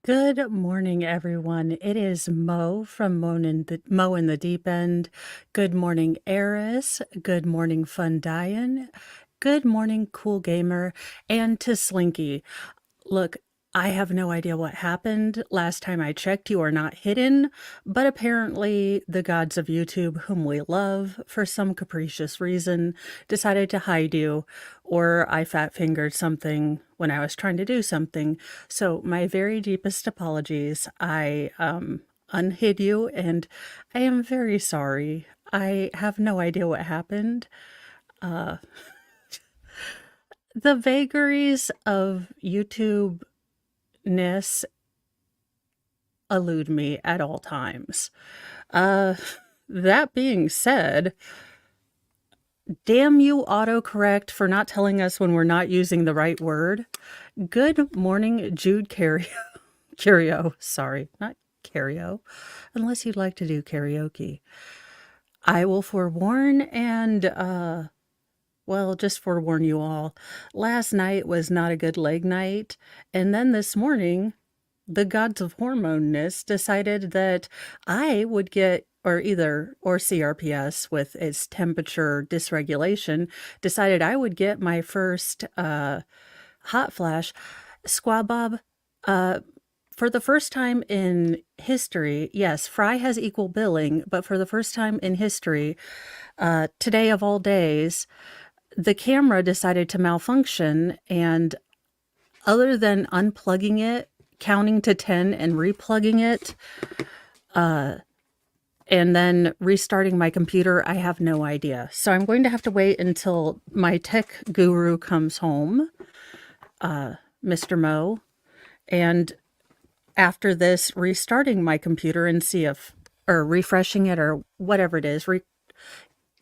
Good morning, everyone. It is Mo from Mo in the Deep End. Good morning, Eris. Good morning, Fun Diane. Good morning, Cool Gamer, and to Slinky. Look, I have no idea what happened. Last time I checked, you are not hidden, but apparently the gods of YouTube, whom we love for some capricious reason, decided to hide you, or I fat fingered something when I was trying to do something. So, my very deepest apologies. I unhid you, and I am very sorry. I have no idea what happened. Uh, the vagaries of YouTube ness elude me at all times. Uh, that being said, damn you autocorrect for not telling us when we're not using the right word. Good morning, Jude Curio. Sorry, not Cario, unless you'd like to do karaoke. I will forewarn and, well, just forewarn you all. Last night was not a good leg night, and then this morning the gods of hormoneness decided that I would get or CRPS with its temperature dysregulation decided I would get my first hot flash. Squab Bob, uh, for the first time in history, yes, Fry has equal billing, but for the first time in history, today of all days, the camera decided to malfunction, and other than unplugging it, counting to 10 and replugging it, and then restarting my computer, I have no idea. So I'm going to have to wait until my tech guru comes home, Mr. Mo, and after this, restarting my computer and see if, or refreshing it or whatever it is,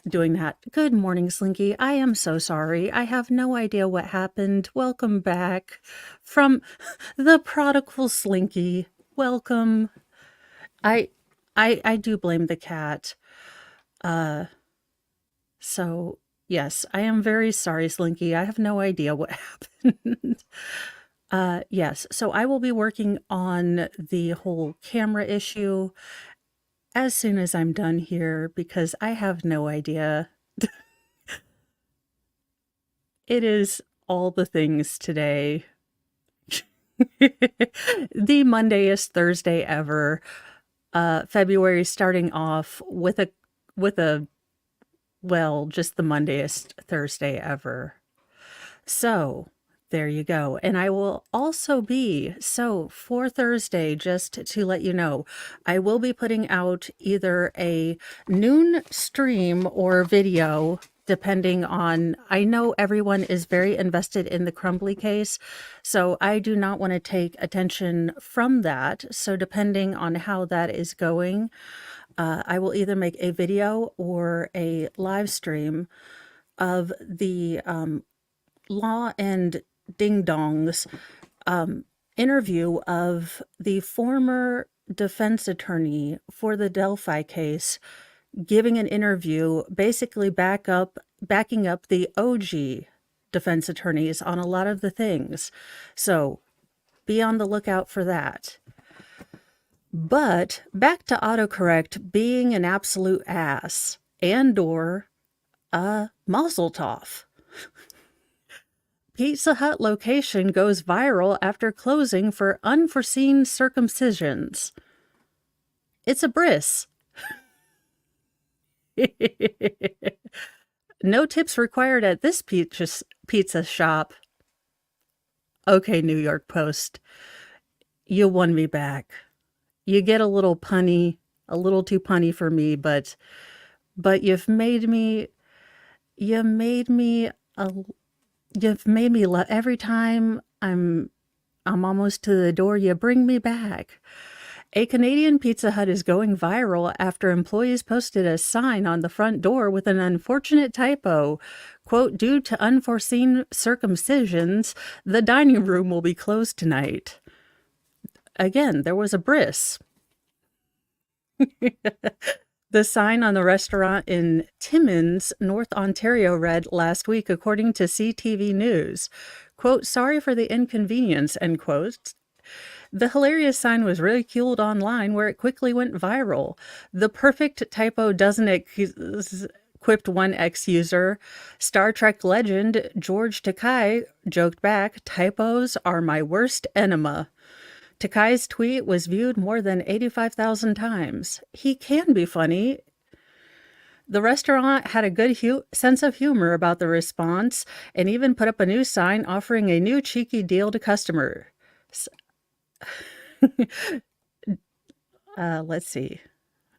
doing that. Good morning, Slinky. I am so sorry. I have no idea what happened. Welcome back from the prodigal Slinky. Welcome. I I do blame the cat. Uh so yes, I am very sorry, Slinky. I have no idea what happened. Yes, so I will be working on the whole camera issue as soon as I'm done here because I have no idea. It is all the things today. The Mondayest Thursday ever. February starting off with a well, just the Mondayest Thursday ever. So, there you go. And I will also be, so for Thursday, just to let you know, I will be putting out either a noon stream or video, depending on, I know everyone is very invested in the Crumbly case, so I do not want to take attention from that. So, depending on how that is going, I will either make a video or a live stream of the Law and Ding Dong's interview of the former defense attorney for the Delphi case, giving an interview basically backing up the OG defense attorneys on a lot of the things. So be on the lookout for that. But back to autocorrect being an absolute ass and or a mazel tov. Pizza Hut location goes viral after closing for unforeseen circumcisions. It's a bris. No tips required at this pizza shop. Okay, New York Post, you won me back. You get a little punny, a little too punny for me, but you've made me a You've made me love every time I'm almost to the door, you bring me back. A Canadian Pizza Hut is going viral after employees posted a sign on the front door with an unfortunate typo. Quote, due to unforeseen circumcisions, the dining room will be closed tonight. Again, there was a bris. The sign on the restaurant in Timmins, North Ontario read last week, according to CTV News, quote, sorry for the inconvenience, end quote. The hilarious sign was ridiculed online where it quickly went viral. The perfect typo doesn't quipped one ex-user. Star Trek legend George Takei joked back, typos are my worst enema. Takei's tweet was viewed more than 85,000 times. He can be funny. The restaurant had a good sense of humor about the response and even put up a new sign offering a new cheeky deal to customers. Let's see.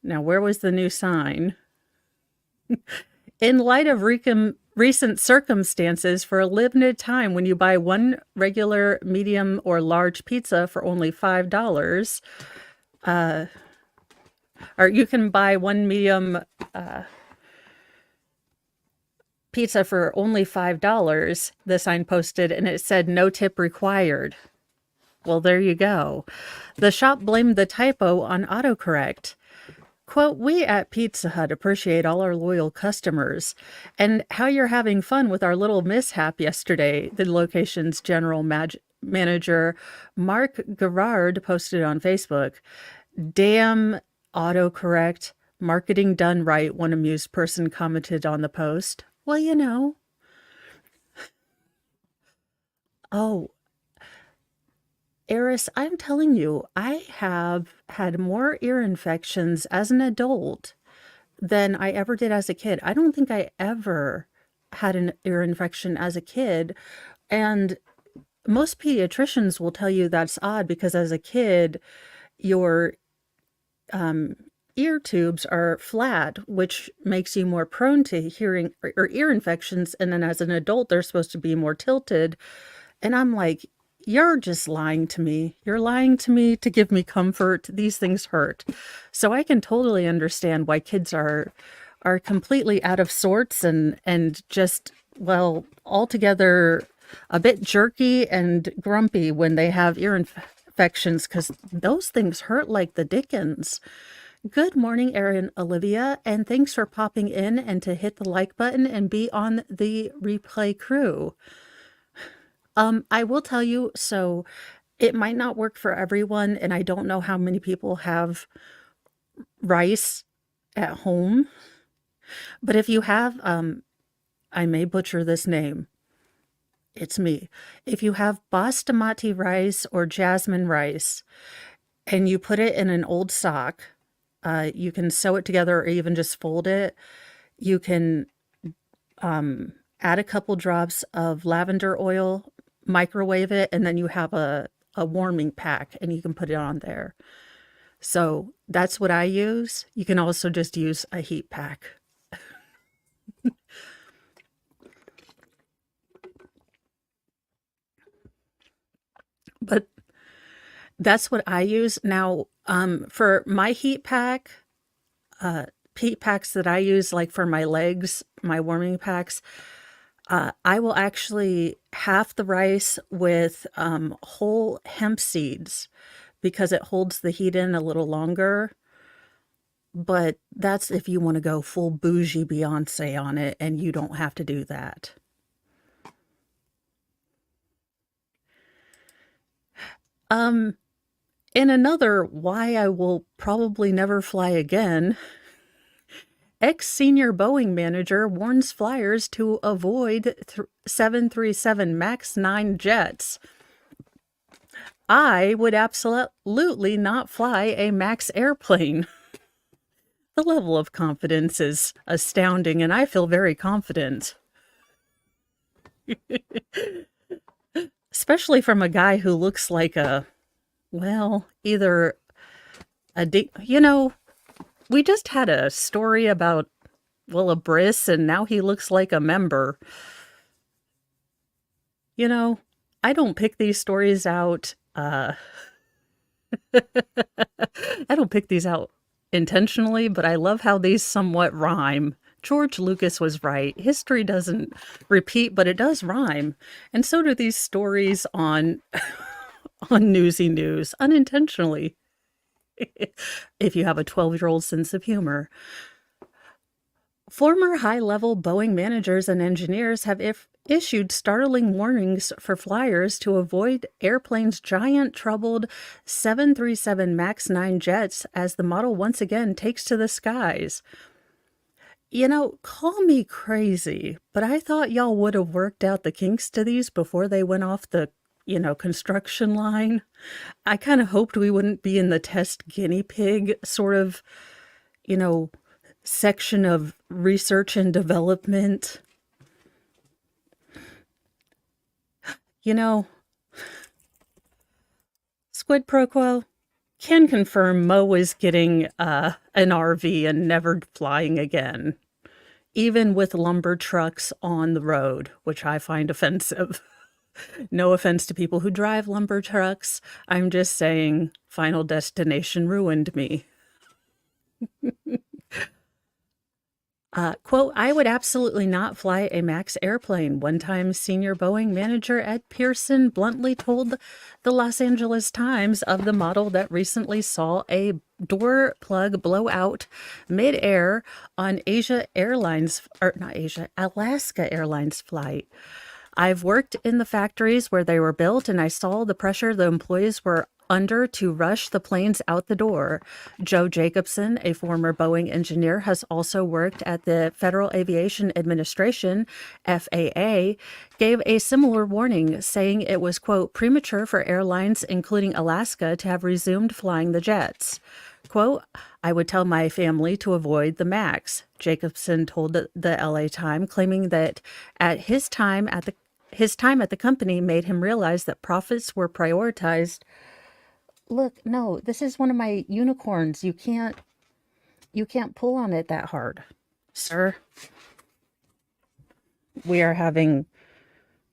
Now, where was the new sign? In light of recent circumstances, for a limited time, when you buy one regular, medium, or large pizza for only $5, or you can buy one medium pizza for only $5, the sign posted, and it said no tip required. Well, there you go. The shop blamed the typo on autocorrect. Quote, we at Pizza Hut appreciate all our loyal customers and how you're having fun with our little mishap yesterday, the location's general manager, Mark Gerard, posted on Facebook. Damn autocorrect. Marketing done right, one amused person commented on the post. Well, you know. Oh, Eris, I'm telling you, I have had more ear infections as an adult than I ever did as a kid. I don't think I ever had an ear infection as a kid. And most pediatricians will tell you that's odd because as a kid, your ear tubes are flat, which makes you more prone to hearing or ear infections. And then as an adult, they're supposed to be more tilted. And I'm like, you're just lying to me. You're lying to me to give me comfort. These things hurt. So I can totally understand why kids are completely out of sorts and just, well, altogether a bit jerky and grumpy when they have ear infections, because those things hurt like the dickens. Good morning, Erin Olivia, and thanks for popping in and to hit the like button and be on the replay crew. I will tell you, so it might not work for everyone, and I don't know how many people have rice at home, but if you have, I may butcher this name. It's me. If you have basmati rice or jasmine rice, and you put it in an old sock, you can sew it together or even just fold it. You can add a couple drops of lavender oil, microwave it, and then you have a warming pack and you can put it on there. So that's what I use. You can also just use a heat pack. But that's what I use. Now, for my heat packs that I use, like for my legs, my warming packs, I will actually half the rice with whole hemp seeds because it holds the heat in a little longer. But that's if you want to go full bougie Beyonce on it, and you don't have to do that. In another why I will probably never fly again, ex-senior Boeing manager warns flyers to avoid 737 MAX 9 jets. I would absolutely not fly a MAX airplane. The level of confidence is astounding, and I feel very confident. Especially from a guy who looks like either we just had a story about, a bris, and now he looks like a member. I don't pick these stories out. I don't pick these out intentionally, but I love how these somewhat rhyme. George Lucas was right. History doesn't repeat, but it does rhyme. And so do these stories on Newsy News, unintentionally. If you have a 12-year-old sense of humor. Former high-level Boeing managers and engineers have issued startling warnings for flyers to avoid airplane's giant troubled 737 MAX 9 jets as the model once again takes to the skies. Call me crazy, but I thought y'all would have worked out the kinks to these before they went off the, construction line. I kind of hoped we wouldn't be in the test guinea pig sort of, you know, section of research and development. You know, Squid Pro Quo can confirm Mo is getting an RV and never flying again, even with lumber trucks on the road, which I find offensive. No offense to people who drive lumber trucks. I'm just saying Final Destination ruined me. Quote, I would absolutely not fly a MAX airplane. One time, senior Boeing manager Ed Pearson bluntly told the Los Angeles Times of the model that recently saw a door plug blow out midair on Alaska Airlines flight. I've worked in the factories where they were built, and I saw the pressure the employees were under to rush the planes out the door. Joe Jacobson, a former Boeing engineer, has also worked at the Federal Aviation Administration, FAA, gave a similar warning, saying it was, quote, premature for airlines, including Alaska, to have resumed flying the jets. Quote, I would tell my family to avoid the MAX, Jacobson told the LA Times, claiming that at his time at the company made him realize that profits were prioritized. Look, no, this is one of my unicorns. You can't pull on it that hard. Sir, we are having,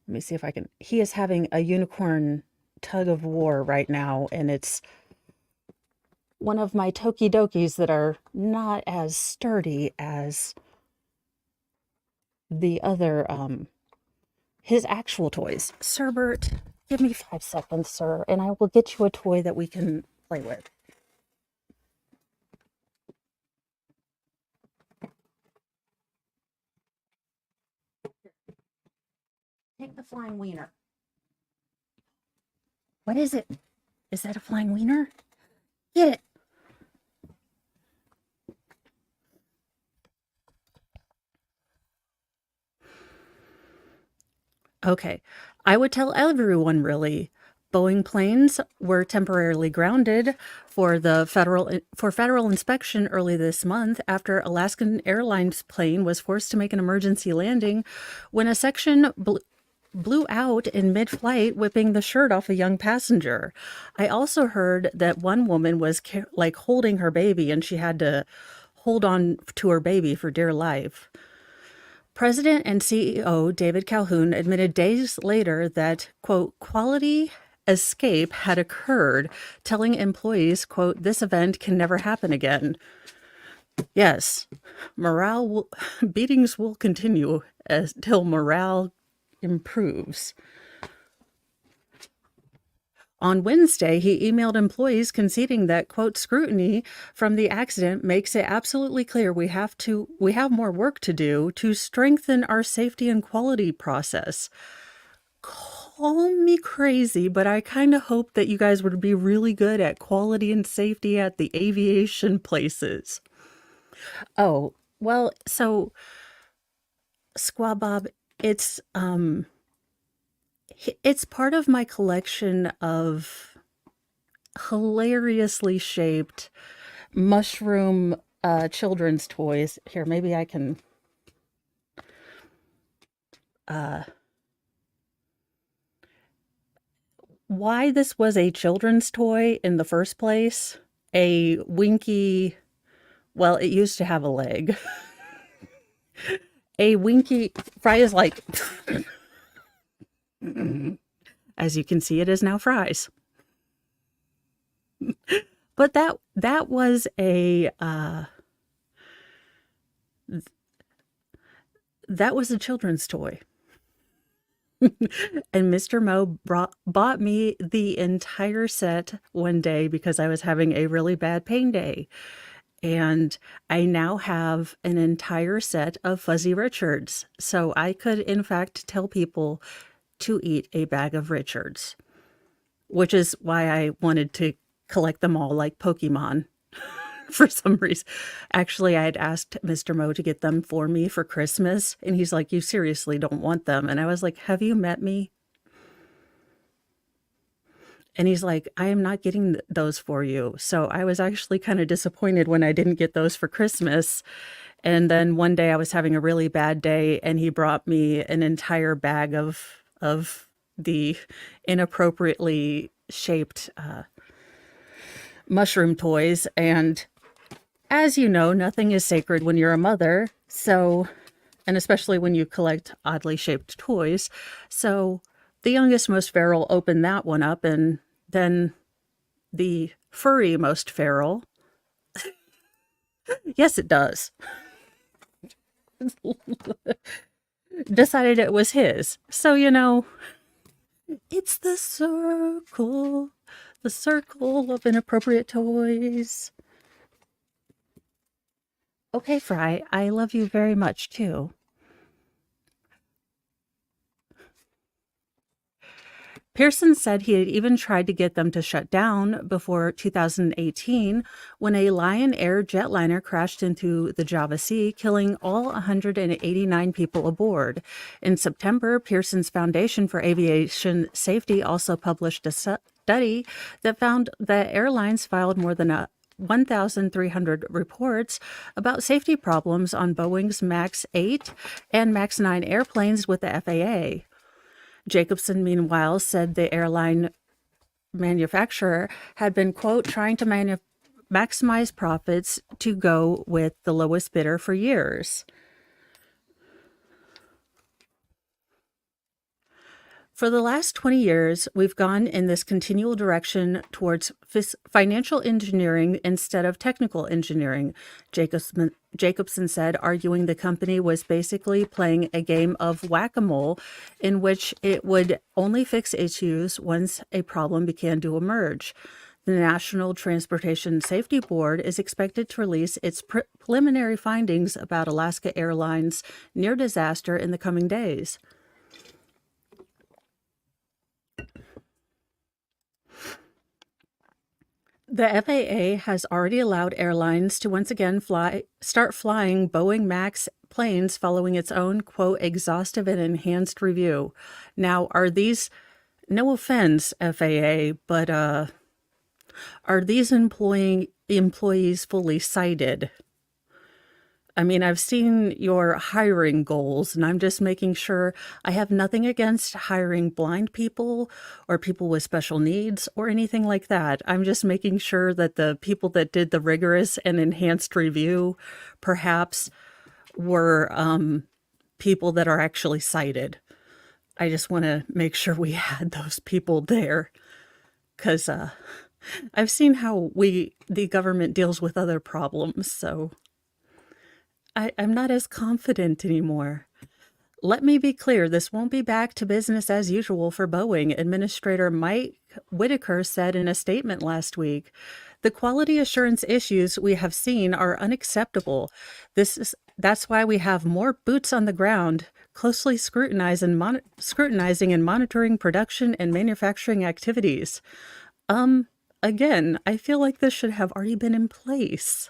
let me see if I can, he is having a unicorn tug of war right now, and it's one of my Tokidokis that are not as sturdy as the other, his actual toys. Sir Bert, give me 5 seconds, sir, and I will get you a toy that we can play with. Take the flying wiener. What is it? Is that a flying wiener? Get it. Okay. I would tell everyone, really. Boeing planes were temporarily grounded for federal inspection early this month after Alaskan Airlines plane was forced to make an emergency landing when a section blew out in mid-flight, whipping the shirt off a young passenger. I also heard that one woman was holding her baby, and she had to hold on to her baby for dear life. President and CEO David Calhoun admitted days later that, quote, quality escape had occurred, telling employees, quote, this event can never happen again. Yes, beatings will continue until morale improves. On Wednesday, he emailed employees conceding that, quote, scrutiny from the accident makes it absolutely clear we have more work to do to strengthen our safety and quality process. Call me crazy, but I kind of hope that you guys would be really good at quality and safety at the aviation places. Oh, well, so Squab Bob, it's part of my collection of hilariously shaped mushroom children's toys. Here, maybe I can why this was a children's toy in the first place. A Winky, well, it used to have a leg. A Winky, Fry is like, as you can see, it is now Fry's. But that was a children's toy. And Mr. Mo bought me the entire set one day because I was having a really bad pain day. And I now have an entire set of Fuzzy Richards. So I could, in fact, tell people to eat a bag of Richards, which is why I wanted to collect them all like Pokemon for some reason. Actually, I had asked Mr. Mo to get them for me for Christmas, and he's like, "You seriously don't want them?" And I was like, "Have you met me?" And he's like, "I am not getting those for you." So I was actually kind of disappointed when I didn't get those for Christmas. And then one day I was having a really bad day, and he brought me an entire bag of the inappropriately shaped mushroom toys. And as you know, nothing is sacred when you're a mother. So, and especially when you collect oddly shaped toys. So the youngest, most feral opened that one up, and then the furry, most feral, yes, it does, decided it was his. So, it's the circle of inappropriate toys. Okay, Fry, I love you very much too. Pearson said he had even tried to get them to shut down before 2018 when a Lion Air jetliner crashed into the Java Sea, killing all 189 people aboard. In September, Pearson's Foundation for Aviation Safety also published a study that found that airlines filed more than 1,300 reports about safety problems on Boeing's MAX 8 and MAX 9 airplanes with the FAA. Jacobson, meanwhile, said the airline manufacturer had been, quote, trying to maximize profits to go with the lowest bidder for years. For the last 20 years, we've gone in this continual direction towards financial engineering instead of technical engineering, Jacobson said, arguing the company was basically playing a game of whack-a-mole in which it would only fix issues once a problem began to emerge. The National Transportation Safety Board is expected to release its preliminary findings about Alaska Airlines' near disaster in the coming days. The FAA has already allowed airlines to once again start flying Boeing MAX planes following its own, quote, exhaustive and enhanced review. Now, are these, no offense, FAA, but are these employees fully sighted? I mean, I've seen your hiring goals, and I'm just making sure. I have nothing against hiring blind people or people with special needs or anything like that. I'm just making sure that the people that did the rigorous and enhanced review perhaps were people that are actually sighted. I just want to make sure we had those people there, because I've seen how the government deals with other problems, so I'm not as confident anymore. Let me be clear, this won't be back to business as usual for Boeing, Administrator Mike Whitaker said in a statement last week. The quality assurance issues we have seen are unacceptable. That's why we have more boots on the ground, closely scrutinizing and monitoring production and manufacturing activities. Again, I feel like this should have already been in place.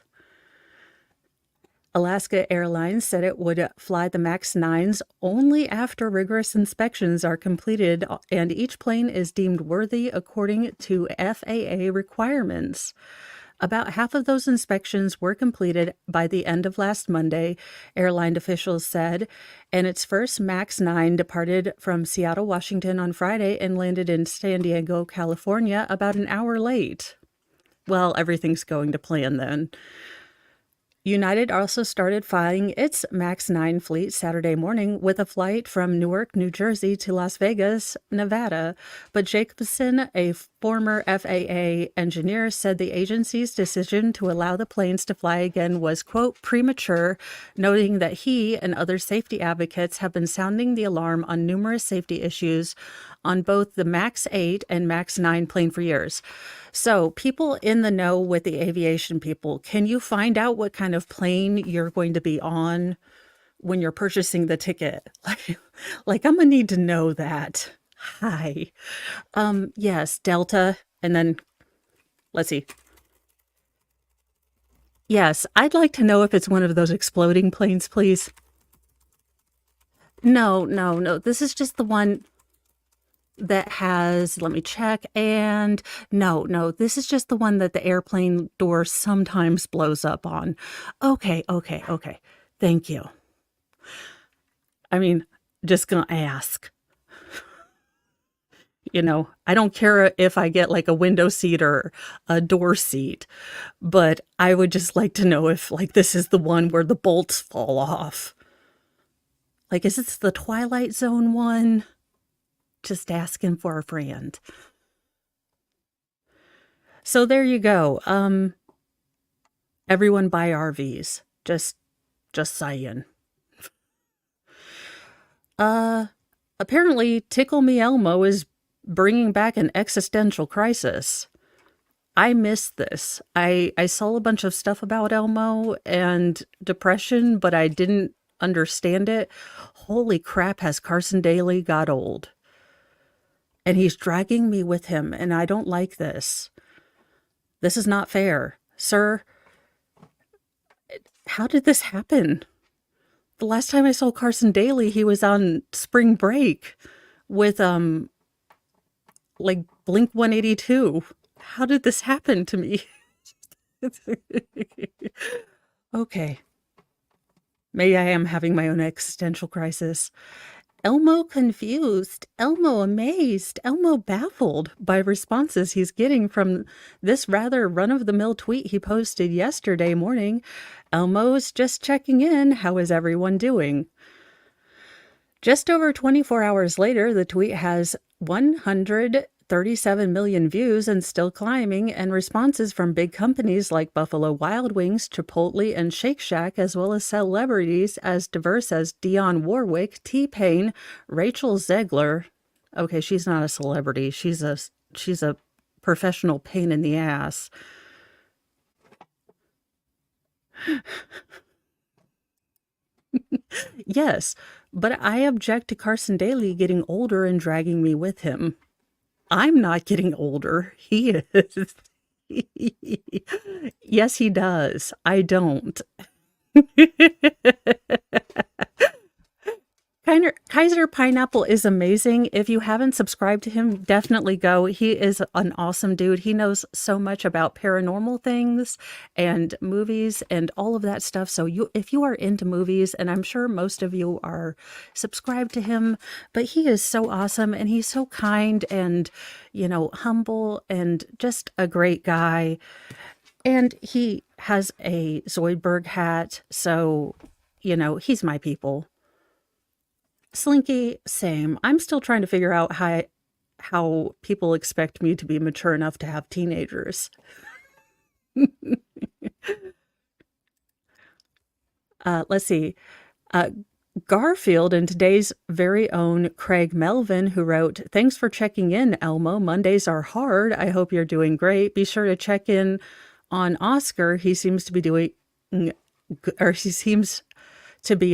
Alaska Airlines said it would fly the MAX 9s only after rigorous inspections are completed and each plane is deemed worthy according to FAA requirements. About half of those inspections were completed by the end of last Monday, airline officials said, and its first MAX 9 departed from Seattle, Washington on Friday and landed in San Diego, California about an hour late. Well, everything's going to plan then. United also started flying its MAX 9 fleet Saturday morning with a flight from Newark, New Jersey to Las Vegas, Nevada. But Jacobson, a former FAA engineer, said the agency's decision to allow the planes to fly again was, quote, premature, noting that he and other safety advocates have been sounding the alarm on numerous safety issues on both the MAX 8 and MAX 9 plane for years. So, people in the know with the aviation people, can you find out what kind of plane you're going to be on when you're purchasing the ticket? Like I'm gonna need to know that. Hi. Yes, Delta, and then let's see. Yes, I'd like to know if it's one of those exploding planes, please. No, no, no. This is just the one that has, let me check, and no, no, this is just the one that the airplane door sometimes blows up on. Okay, okay, okay. Thank you. I mean, just gonna ask. I don't care if I get like a window seat or a door seat, but I would just like to know if like this is the one where the bolts fall off. Like, is this the Twilight Zone one? Just asking for a friend. So there you go. Everyone buy RVs. Just saying. Apparently Tickle Me Elmo is bringing back an existential crisis. I missed this. I saw a bunch of stuff about Elmo and depression, but I didn't understand it. Holy crap, has Carson Daly got old? And he's dragging me with him, and I don't like this. This is not fair. Sir, how did this happen? The last time I saw Carson Daly, he was on spring break with like Blink 182. How did this happen to me? Okay. Maybe I am having my own existential crisis. Elmo confused, Elmo amazed, Elmo baffled by responses he's getting from this rather run-of-the-mill tweet he posted yesterday morning. Elmo's just checking in. How is everyone doing? Just over 24 hours later, the tweet has 137 million views and still climbing, and responses from big companies like Buffalo Wild Wings, Chipotle, and Shake Shack, as well as celebrities as diverse as Dionne Warwick, T-Pain, Rachel Zegler. Okay, she's not a celebrity. She's a professional pain in the ass. Yes, but I object to Carson Daly getting older and dragging me with him. I'm not getting older. He is. Yes, he does. I don't. Kaiser Pineapple is amazing. If you haven't subscribed to him, definitely go. He is an awesome dude. He knows so much about paranormal things and movies and all of that stuff. So if you are into movies, and I'm sure most of you are subscribed to him, but he is so awesome, and he's so kind and, humble and just a great guy. And he has a Zoidberg hat. So, he's my people. Slinky, same. I'm still trying to figure out how people expect me to be mature enough to have teenagers. Let's see. Garfield and today's very own Craig Melvin, who wrote, "Thanks for checking in, Elmo. Mondays are hard. I hope you're doing great. Be sure to check in on Oscar. He seems to be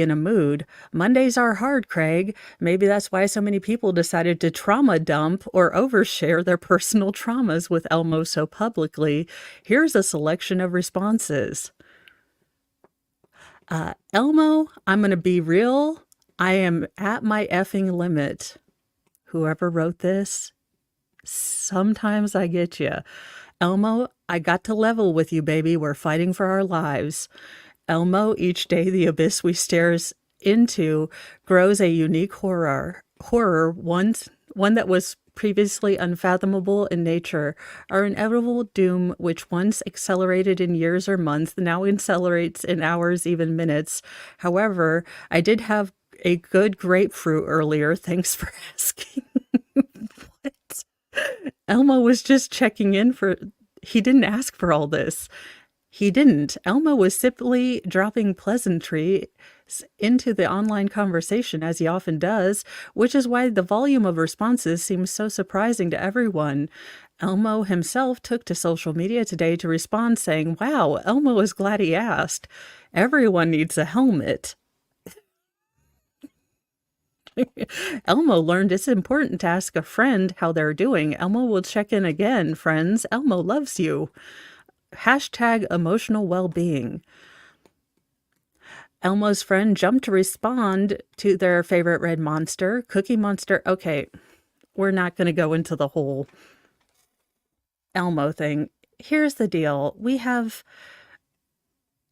in a mood. Mondays are hard, Craig. Maybe that's why so many people decided to trauma dump or overshare their personal traumas with Elmo so publicly. Here's a selection of responses. Elmo, I'm going to be real. I am at my effing limit. Whoever wrote this, sometimes I get you. Elmo, I got to level with you, baby. We're fighting for our lives. Elmo, each day the abyss we stare into grows a unique horror, one that was previously unfathomable in nature. Our inevitable doom, which once accelerated in years or months, now accelerates in hours, even minutes. However, I did have a good grapefruit earlier. Thanks for asking." What? Elmo was just checking in he didn't ask for all this. He didn't. Elmo was simply dropping pleasantries into the online conversation, as he often does, which is why the volume of responses seems so surprising to everyone. Elmo himself took to social media today to respond, saying, "Wow, Elmo is glad he asked. Everyone needs a helmet." Elmo learned it's important to ask a friend how they're doing. Elmo will check in again, friends. Elmo loves you. Hashtag emotional well-being. Elmo's friend jumped to respond to their favorite red monster, Cookie Monster. Okay, we're not going to go into the whole Elmo thing. Here's the deal. We have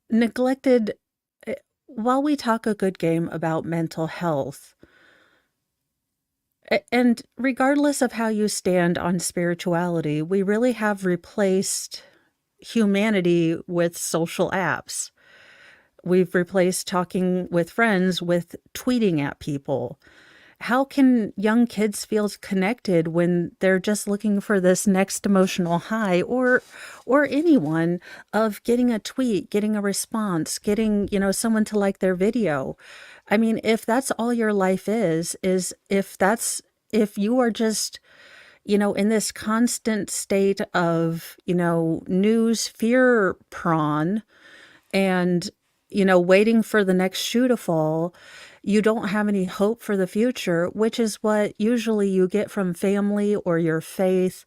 neglected, while we talk a good game about mental health, and regardless of how you stand on spirituality, we really have replaced humanity with social apps. We've replaced talking with friends with tweeting at people. How can young kids feel connected when they're just looking for this next emotional high, or anyone, of getting a tweet, getting a response, getting, someone to like their video? I mean, if that's all your life is if you are just, in this constant state of, news fear prawn, and, waiting for the next shoe to fall, you don't have any hope for the future, which is what usually you get from family or your faith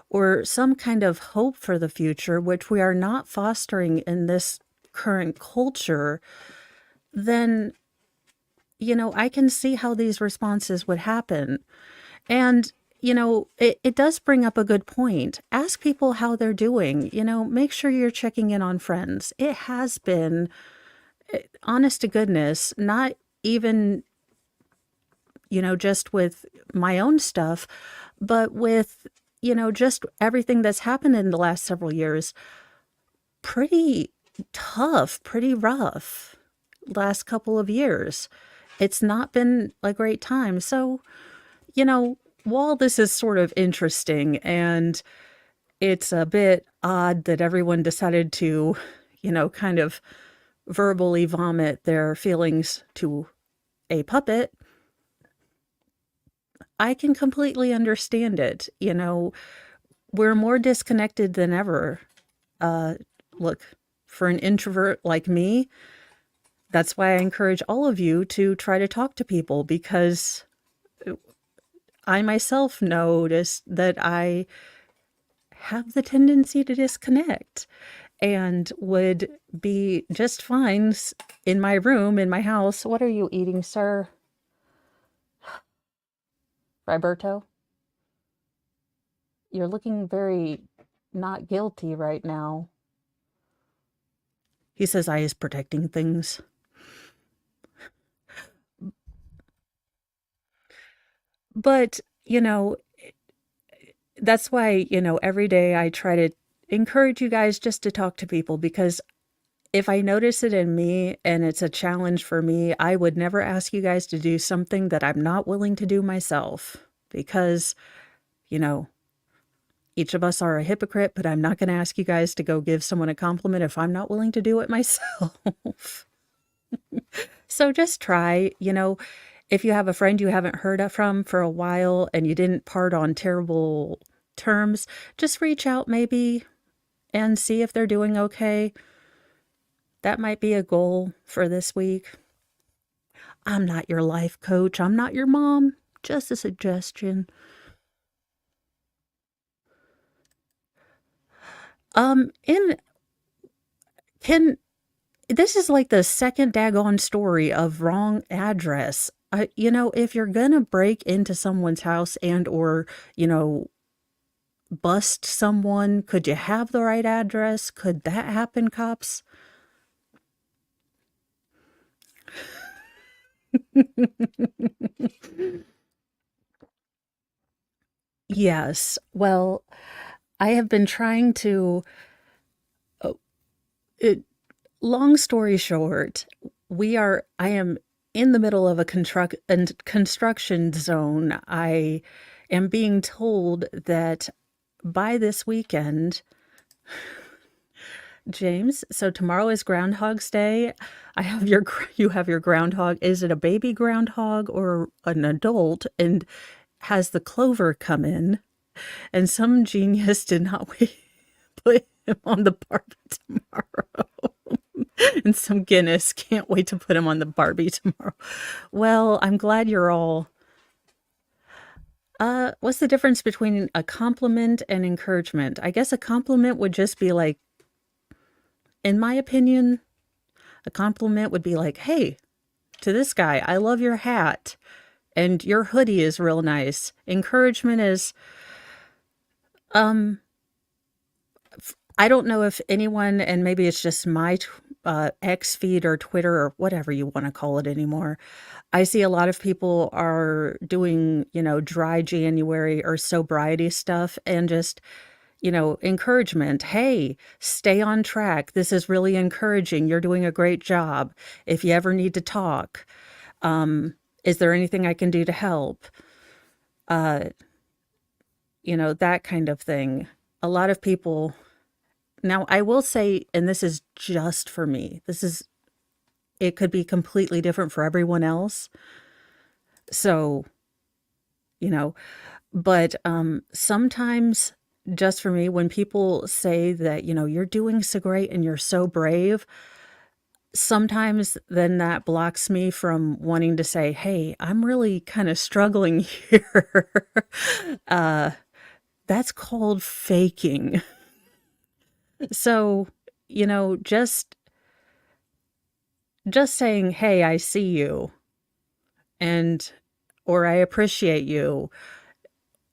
or some kind of hope for the future, which we are not fostering in this current culture. Then, I can see how these responses would happen. And, it does bring up a good point. Ask people how they're doing. Make sure you're checking in on friends. It has been, honest to goodness, not even, just with my own stuff, but with, just everything that's happened in the last several years, pretty tough, pretty rough last couple of years. It's not been a great time. So, while this is sort of interesting and it's a bit odd that everyone decided to, kind of verbally vomit their feelings to a puppet, I can completely understand it. We're more disconnected than ever. Uh, Look, for an introvert like me, that's why I encourage all of you to try to talk to people, because I myself noticed that I have the tendency to disconnect and would be just fine in my room, in my house. What are you eating, sir? Roberto? You're looking very not guilty right now. He says I is protecting things. But, that's why, every day I try to encourage you guys just to talk to people, because if I notice it in me and it's a challenge for me, I would never ask you guys to do something that I'm not willing to do myself, because, each of us are a hypocrite, but I'm not going to ask you guys to go give someone a compliment if I'm not willing to do it myself. So just try, if you have a friend you haven't heard from for a while and you didn't part on terrible terms, just reach out maybe and see if they're doing okay. That might be a goal for this week. I'm not your life coach. I'm not your mom. Just a suggestion. In can This is like the second daggone story of wrong address. If you're gonna break into someone's house and or, bust someone, could you have the right address? Could that happen, cops? Yes. Well, I have been trying to, oh, it, long story short, I am in the middle of a construction zone. I am being told that by this weekend, James, so tomorrow is Groundhog's Day. You have your groundhog. Is it a baby groundhog or an adult? And has the clover come in? And some genius did not put him on the Barbie tomorrow. And some Guinness can't wait to put him on the Barbie tomorrow. Well, I'm glad you're all. What's the difference between a compliment and encouragement? I guess a compliment would just be like, in my opinion, a compliment would be like, hey, to this guy, I love your hat and your hoodie is real nice. Encouragement is, um, I don't know if anyone, and maybe it's just my X feed or Twitter or whatever you want to call it anymore. I see a lot of people are doing, dry January or sobriety stuff and just, encouragement. Hey, stay on track. This is really encouraging. You're doing a great job. If you ever need to talk, is there anything I can do to help? Uh, that kind of thing. A lot of people. Now, I will say, and this is just for me, it could be completely different for everyone else. So, you know, but sometimes just for me, when people say that, you're doing so great and you're so brave, sometimes then that blocks me from wanting to say, hey, I'm really kind of struggling here. uh, that's called faking. So, you know, just just saying, "Hey, I see you," and or "I appreciate you,"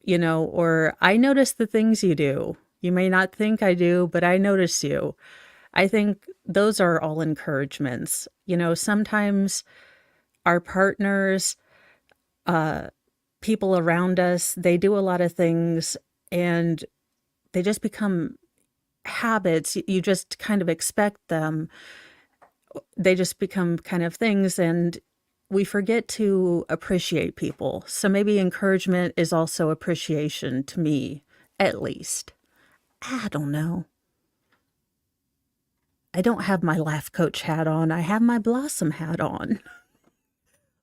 or "I notice the things you do. You may not think I do, but I notice you." I think those are all encouragements. Sometimes our partners, uh, people around us, they do a lot of things and they just become habits. You just kind of expect them. They just become kind of things and we forget to appreciate people. So maybe encouragement is also appreciation to me, at least. I don't know. I don't have my life coach hat on. I have my blossom hat on.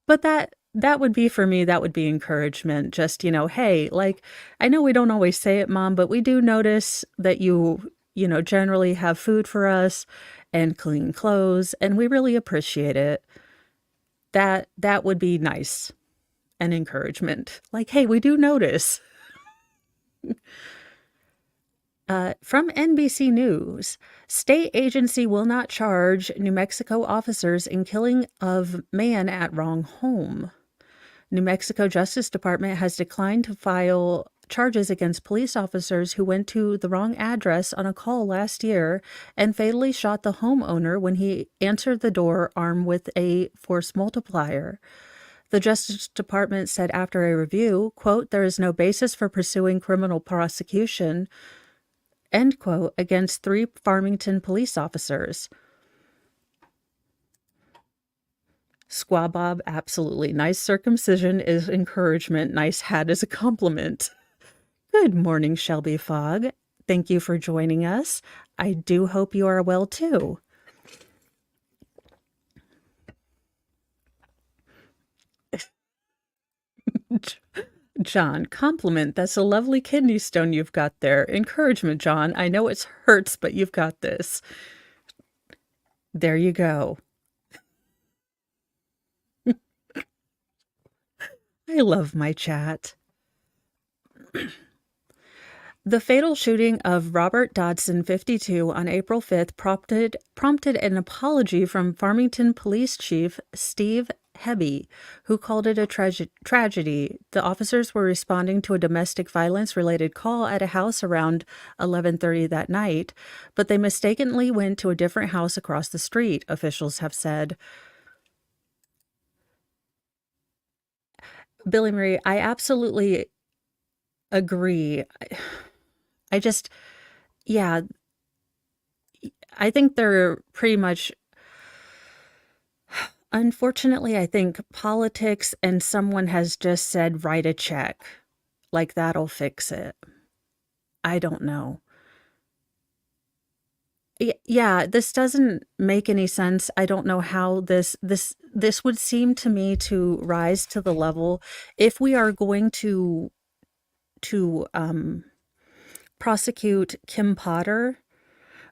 But that would be for me, that would be encouragement. Just, hey, like I know we don't always say it, Mom, but we do notice that you generally have food for us and clean clothes, and we really appreciate it. That would be nice and encouragement. Like, hey, we do notice. From NBC News, state agency will not charge New Mexico officers in killing of man at wrong home. New Mexico Justice Department has declined to file charges against police officers who went to the wrong address on a call last year and fatally shot the homeowner when he answered the door armed with a force multiplier. The Justice Department said after a review, quote, "There is no basis for pursuing criminal prosecution," end quote, against 3 Farmington police officers. Squaw Bob, absolutely. Nice circumcision is encouragement. Nice hat is a compliment. Good morning, Shelby Fogg. Thank you for joining us. I do hope you are well too. John, compliment. That's a lovely kidney stone you've got there. Encouragement, John. I know it hurts, but you've got this. There you go. I love my chat. The fatal shooting of Robert Dodson, 52, on April 5th prompted an apology from Farmington Police Chief Steve Hebby, who called it a tragedy. The officers were responding to a domestic violence-related call at a house around 11:30 that night, but they mistakenly went to a different house across the street, officials have said. Billy Marie, I absolutely agree. I just, yeah, I think they're pretty much, unfortunately, I think politics and someone has just said, write a check. Like that'll fix it. I don't know. Yeah, this doesn't make any sense. I don't know how this would seem to me to rise to the level if we are going to prosecute Kim Potter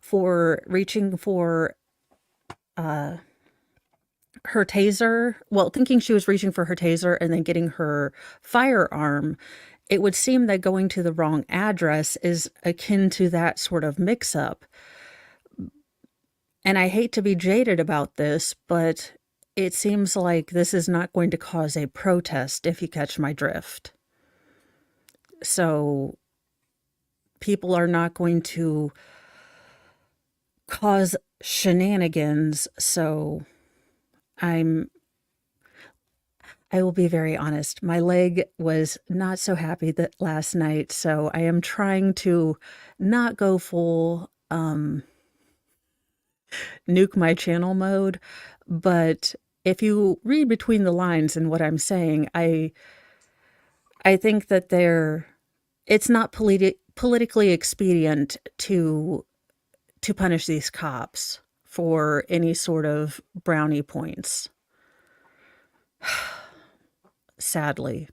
for reaching for uh her taser, well, thinking she was reaching for her taser and then getting her firearm. It would seem that going to the wrong address is akin to that sort of mix up. And I hate to be jaded about this, but it seems like this is not going to cause a protest, if you catch my drift. So people are not going to cause shenanigans. So I'm I will be very honest. My leg was not so happy that last night, so I am trying to not go full nuke my channel mode, but if you read between the lines in what I'm saying, I think that it's not politically expedient to punish these cops for any sort of brownie points. Sadly.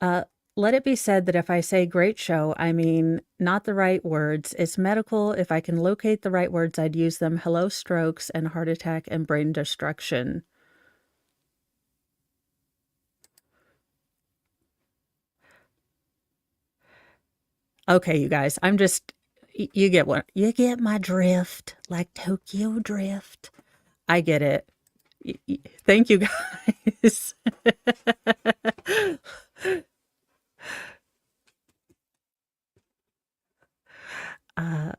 Uh, Let it be said that if I say great show, I mean not the right words. It's medical. If I can locate the right words, I'd use them. Hello, strokes and heart attack and brain destruction. Okay, you guys, you get what, you get my drift, like Tokyo Drift. I get it. Thank you guys. uh,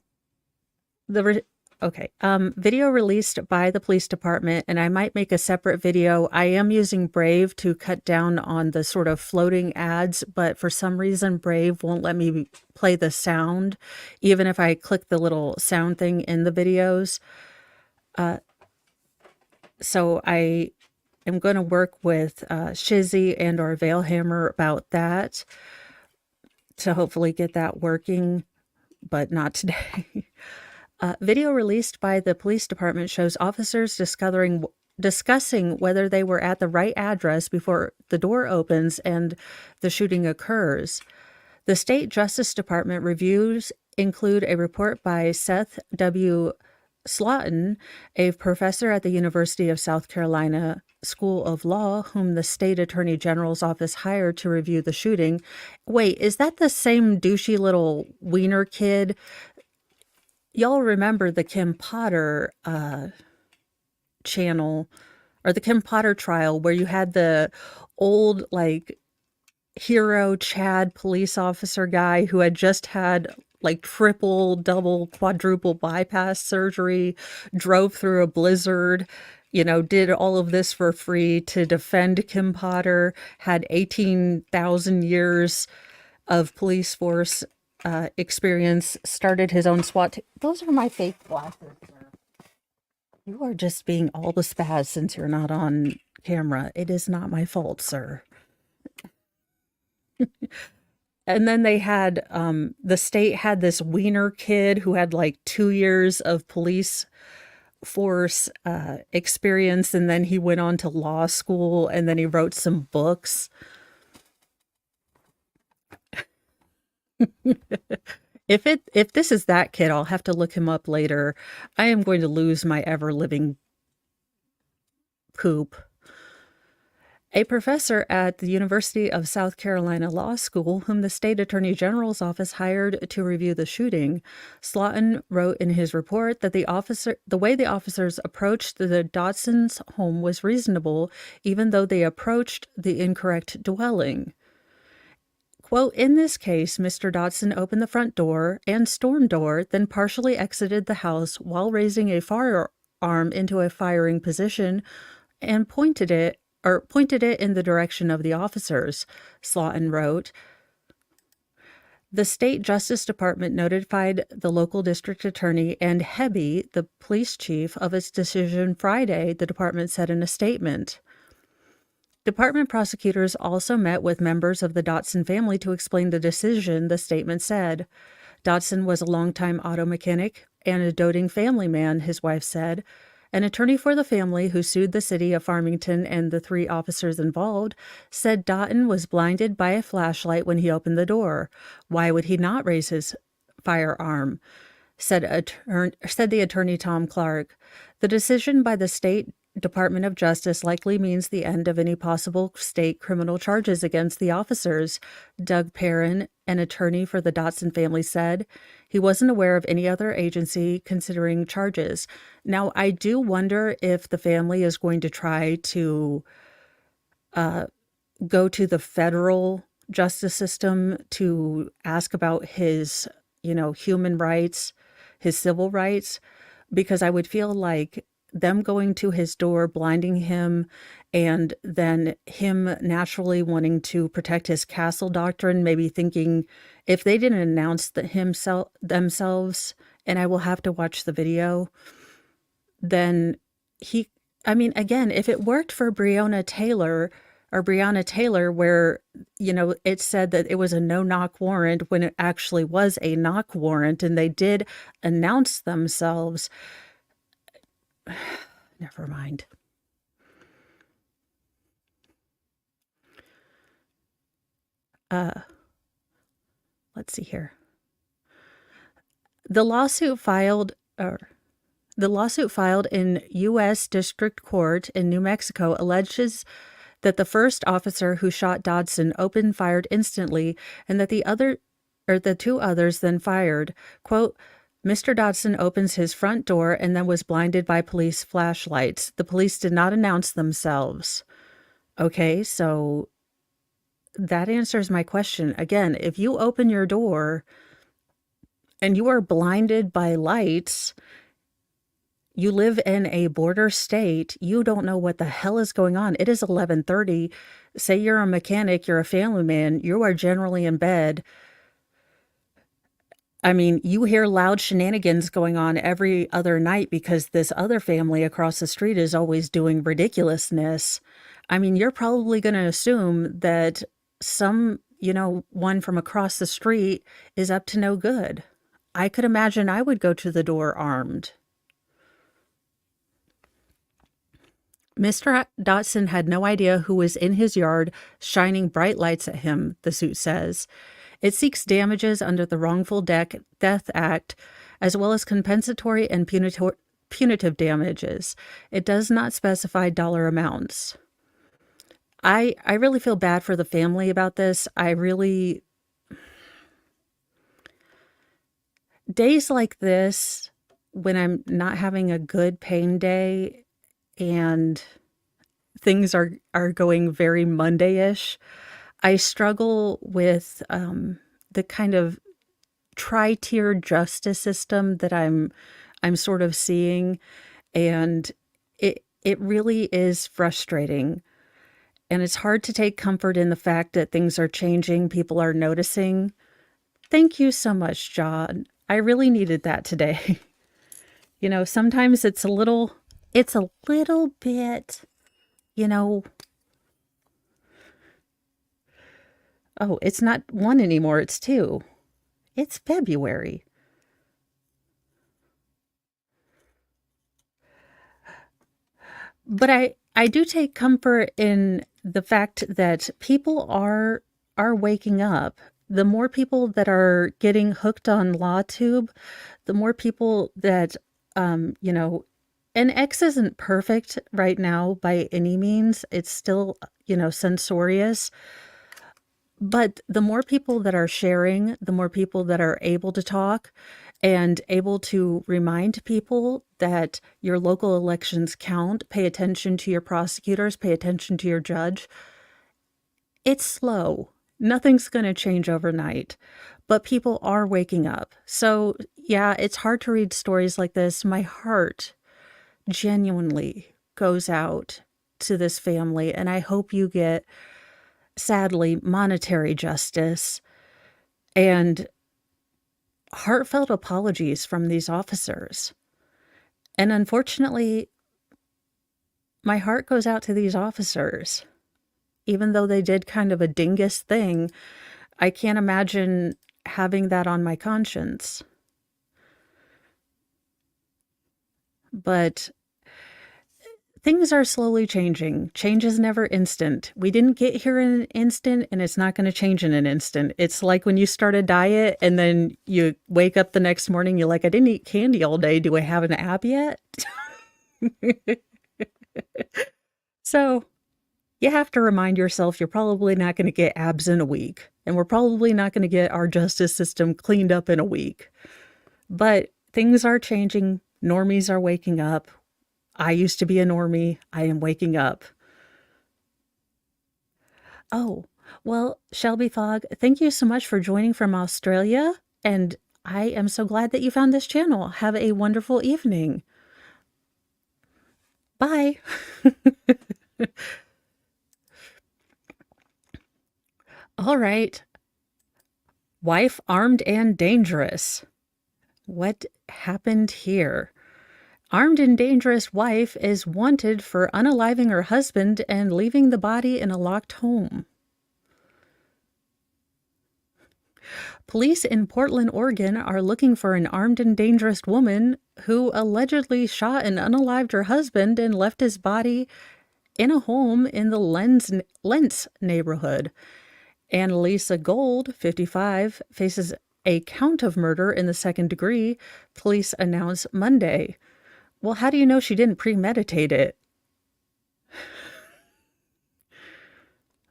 the re- okay, video released by the police department, and I might make a separate video. I am using Brave to cut down on the sort of floating ads, but for some reason Brave won't let me play the sound, even if I click the little sound thing in the videos. So I am going to work with Shizzy and or Veilhammer about that to hopefully get that working, but not today. Video released by the police department shows officers discussing whether they were at the right address before the door opens and the shooting occurs. The State Justice Department reviews include a report by Seth W. Slaughton, a professor at the University of South Carolina School of Law, whom the state attorney general's office hired to review the shooting. Wait, is that the same douchey little wiener kid? Y'all remember the Kim Potter channel or the Kim Potter trial where you had the old, like, hero Chad police officer guy who had just had like triple, double, quadruple bypass surgery, drove through a blizzard, did all of this for free to defend Kim Potter, had 18,000 years of police force experience, started his own SWAT team. Those are my fake glasses, sir. You are just being all the spaz since you're not on camera. It is not my fault, sir. And then they had the state had this wiener kid who had like 2 years of police force experience, and then he went on to law school, and then he wrote some books. If this is that kid, I'll have to look him up later. I am going to lose my ever living poop. A professor at the University of South Carolina Law School, whom the state attorney general's office hired to review the shooting, Slaughton wrote in his report that the way the officers approached the Dotsons' home was reasonable, even though they approached the incorrect dwelling. Quote, in this case, Mr. Dotson opened the front door and storm door, then partially exited the house while raising a firearm into a firing position and pointed it in the direction of the officers, Slaughton wrote. The State Justice Department notified the local district attorney and Hebby, the police chief, of its decision Friday, the department said in a statement. Department prosecutors also met with members of the Dotson family to explain the decision, the statement said. Dotson was a longtime auto mechanic and a doting family man, his wife said. An attorney for the family who sued the city of Farmington and the 3 officers involved said Dotton was blinded by a flashlight when he opened the door. Why would he not raise his firearm? Said the attorney Tom Clark. The decision by the state Department of Justice likely means the end of any possible state criminal charges against the officers, Doug Perrin, an attorney for the Dotson family, said. He wasn't aware of any other agency considering charges. Now, I do wonder if the family is going to try to go to the federal justice system to ask about his, human rights, his civil rights, because I would feel like them going to his door, blinding him, and then him naturally wanting to protect his castle doctrine, maybe thinking if they didn't announce themselves, and I will have to watch the video, then again, if it worked for Breonna Taylor, where, it said that it was a no-knock warrant when it actually was a knock warrant, and they did announce themselves. Never mind. Let's see here. The lawsuit filed in U.S. District Court in New Mexico alleges that the first officer who shot Dotson opened fired instantly, and that the 2 others then fired. Quote, Mr. Dotson opens his front door and then was blinded by police flashlights. The police did not announce themselves. Okay, so that answers my question. Again, if you open your door and you are blinded by lights, you live in a border state, you don't know what the hell is going on. It is 11:30. Say you're a mechanic, you're a family man, you are generally in bed. I mean, you hear loud shenanigans going on every other night because this other family across the street is always doing ridiculousness. I mean, you're probably going to assume that one from across the street is up to no good. I could imagine I would go to the door armed. Mr. Dotson had no idea who was in his yard shining bright lights at him, the suit says. It seeks damages under the Wrongful Death Act, as well as compensatory and punitive damages. It does not specify dollar amounts. I really feel bad for the family about this. Days like this, when I'm not having a good pain day and things are going very Monday-ish, I struggle with the kind of tri-tier justice system that I'm sort of seeing, and it really is frustrating. And it's hard to take comfort in the fact that things are changing, people are noticing. Thank you so much, John. I really needed that today. Sometimes it's a little bit, oh, it's not 1 anymore, it's 2. It's February. But I do take comfort in the fact that people are waking up. The more people that are getting hooked on LawTube, the more people that, and X isn't perfect right now by any means. It's still, censorious. But the more people that are sharing, the more people that are able to talk and able to remind people that your local elections count, pay attention to your prosecutors, pay attention to your judge. It's slow. Nothing's going to change overnight, but people are waking up. So yeah, it's hard to read stories like this. My heart genuinely goes out to this family, and I hope you get, sadly, monetary justice and heartfelt apologies from these officers. And unfortunately, my heart goes out to these officers. even though they did kind of a dingus thing, I can't imagine having that on my conscience. But things are slowly changing. Change is never instant. We didn't get here in an instant, and it's not going to change in an instant. It's like when you start a diet and then you wake up the next morning, you're like, I didn't eat candy all day. Do I have an ab yet? So you have to remind yourself you're probably not going to get abs in a week, and we're probably not going to get our justice system cleaned up in a week. But things are changing. Normies are waking up. I used to be a normie. I am waking up. Oh, well, Shelby Fogg, thank you so much for joining from Australia. And I am so glad that you found this channel. Have a wonderful evening. Bye. All right. Wife armed and dangerous. What happened here? Armed and dangerous wife is wanted for unaliving her husband and leaving the body in a locked home. Police in Portland, Oregon are looking for an armed and dangerous woman who allegedly shot and unalived her husband and left his body in a home in the Lentz neighborhood. Annalisa Gold, 55, faces a count of murder in the second degree, police announced Monday. Well, how do you know she didn't premeditate it?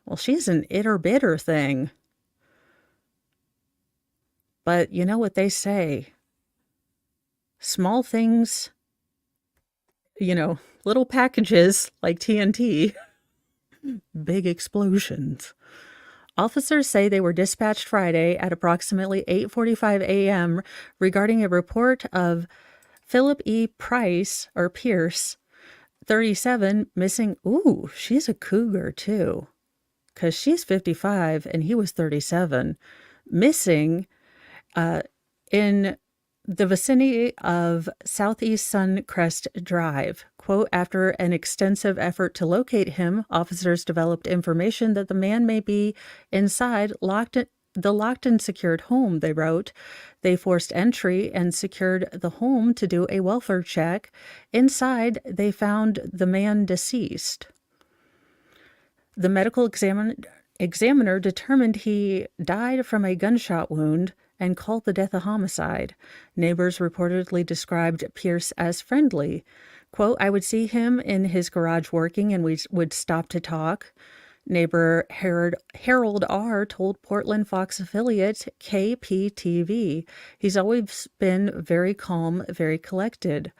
Well, she's an itter bitter thing. But you know what they say? Small things, little packages like TNT, big explosions. Officers say they were dispatched Friday at approximately 8:45 a.m. regarding a report of Philip E. Pierce, 37, missing. Ooh, she's a cougar too, because she's 55 and he was 37, missing in the vicinity of Southeast Suncrest Drive. Quote, after an extensive effort to locate him, officers developed information that the man may be inside the locked and secured home, they wrote. They forced entry and secured the home to do a welfare check. Inside, they found the man deceased. The medical examiner determined he died from a gunshot wound and called the death a homicide. Neighbors reportedly described Pierce as friendly. Quote, I would see him in his garage working and we would stop to talk. Neighbor Harold R. told Portland Fox affiliate KPTV. He's always been very calm, very collected.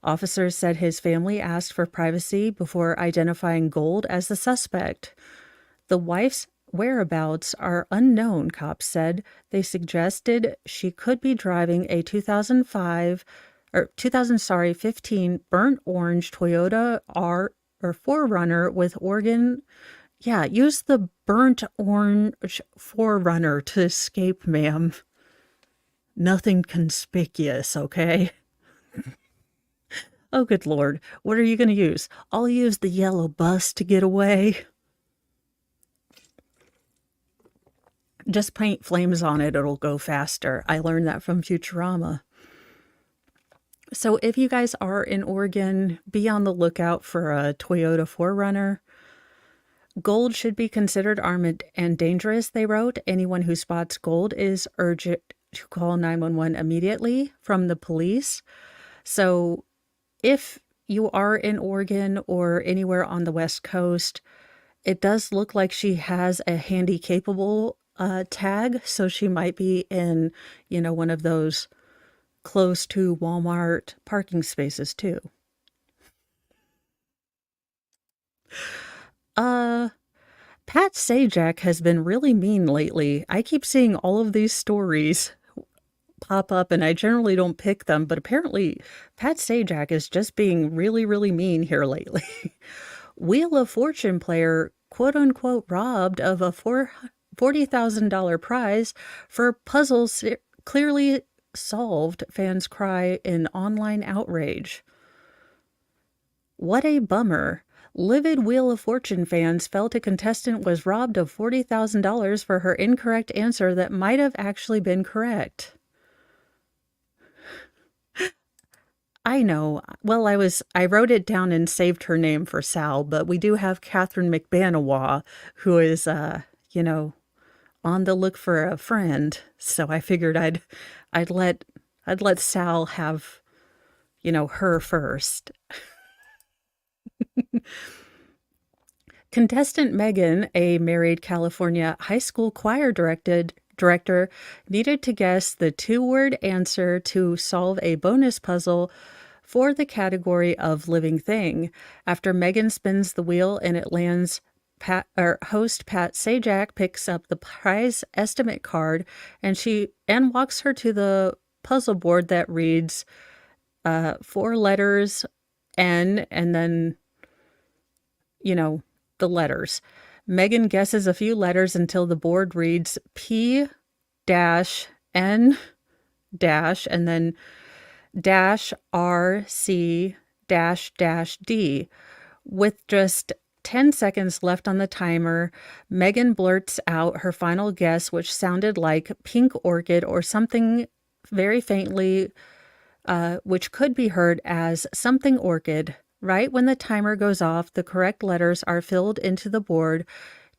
Officers said his family asked for privacy before identifying Gold as the suspect. The wife's whereabouts are unknown, cops said. They suggested she could be driving a 2015 burnt orange Toyota 4Runner with Oregon. Yeah, use the burnt orange 4Runner to escape, ma'am. Nothing conspicuous, okay? Oh, good Lord. What are you going to use? I'll use the yellow bus to get away. Just paint flames on it, it'll go faster. I learned that from Futurama. So if you guys are in Oregon, be on the lookout for a Toyota 4Runner. Gold should be considered armed and dangerous, they wrote. Anyone who spots Gold is urged to call 911 immediately from the police. So if you are in Oregon or anywhere on the West Coast, it does look like she has a handy capable tag, so she might be in, one of those close to Walmart parking spaces too. Pat Sajak has been really mean lately. I keep seeing all of these stories pop up and I generally don't pick them, but apparently Pat Sajak is just being really, really mean here lately. Wheel of Fortune player, quote unquote, robbed of a $40,000 prize for puzzles clearly solved, fans cry in online outrage. What a bummer. Livid Wheel of Fortune fans felt a contestant was robbed of $40,000 for her incorrect answer that might have actually been correct. I know. Well, I wrote it down and saved her name for Sal, but we do have Catherine McBanawa, who is, you know, on the look for a friend. So I figured I'd let Sal have, her first. Contestant Megan, a married California high school choir director, needed to guess the two-word answer to solve a bonus puzzle for the category of living thing. After Megan spins the wheel and it lands, host Pat Sajak picks up the prize estimate card and walks her to the puzzle board that reads 4 letters N and then, the letters. Megan guesses a few letters until the board reads P dash N dash and then dash R C dash dash D. With just 10 seconds left on the timer, Megan blurts out her final guess, which sounded like pink orchid or something very faintly, which could be heard as something orchid. Right when the timer goes off, the correct letters are filled into the board,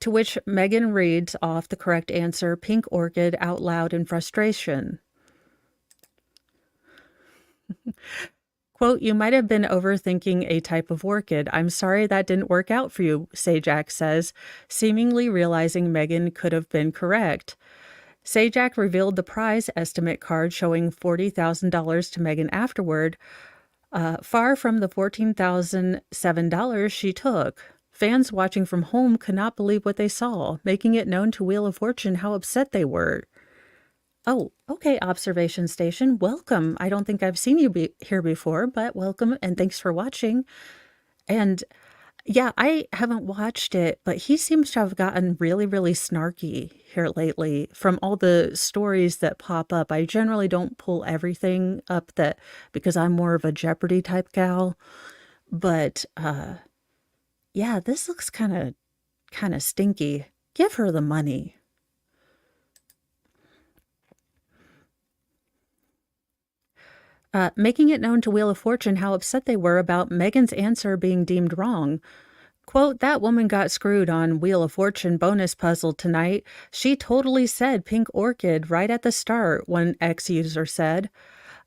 to which Megan reads off the correct answer, pink orchid, out loud in frustration. Quote, "You might have been overthinking a type of orchid. I'm sorry that didn't work out for you," Sajak says, seemingly realizing Megan could have been correct. Sajak revealed the prize estimate card showing $40,000 to Megan afterward, far from the $14,007 she took. Fans watching from home could not believe what they saw, making it known to Wheel of Fortune how upset they were. Oh, okay, observation station. Welcome. I don't think I've seen you here before, but welcome and thanks for watching. And yeah, I haven't watched it, but he seems to have gotten really, really snarky here lately from all the stories that pop up. I generally don't pull everything up because I'm more of a Jeopardy type gal. But yeah, this looks kind of stinky. Give her the money. Making it known to Wheel of Fortune how upset they were about Megan's answer being deemed wrong. Quote, "That woman got screwed on Wheel of Fortune bonus puzzle tonight. She totally said pink orchid right at the start," one ex-user said.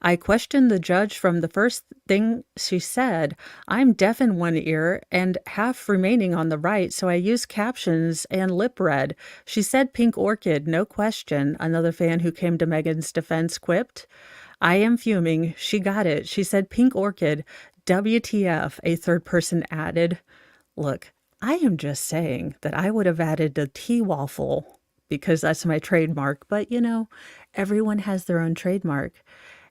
"I questioned the judge from the first thing she said. I'm deaf in one ear and half remaining on the right, so I used captions and lip read. She said pink orchid, no question," another fan who came to Megan's defense quipped. "I am fuming. She got it. She said pink orchid. WTF," a third person added. Look, I am just saying that I would have added the tea waffle because that's my trademark, but everyone has their own trademark.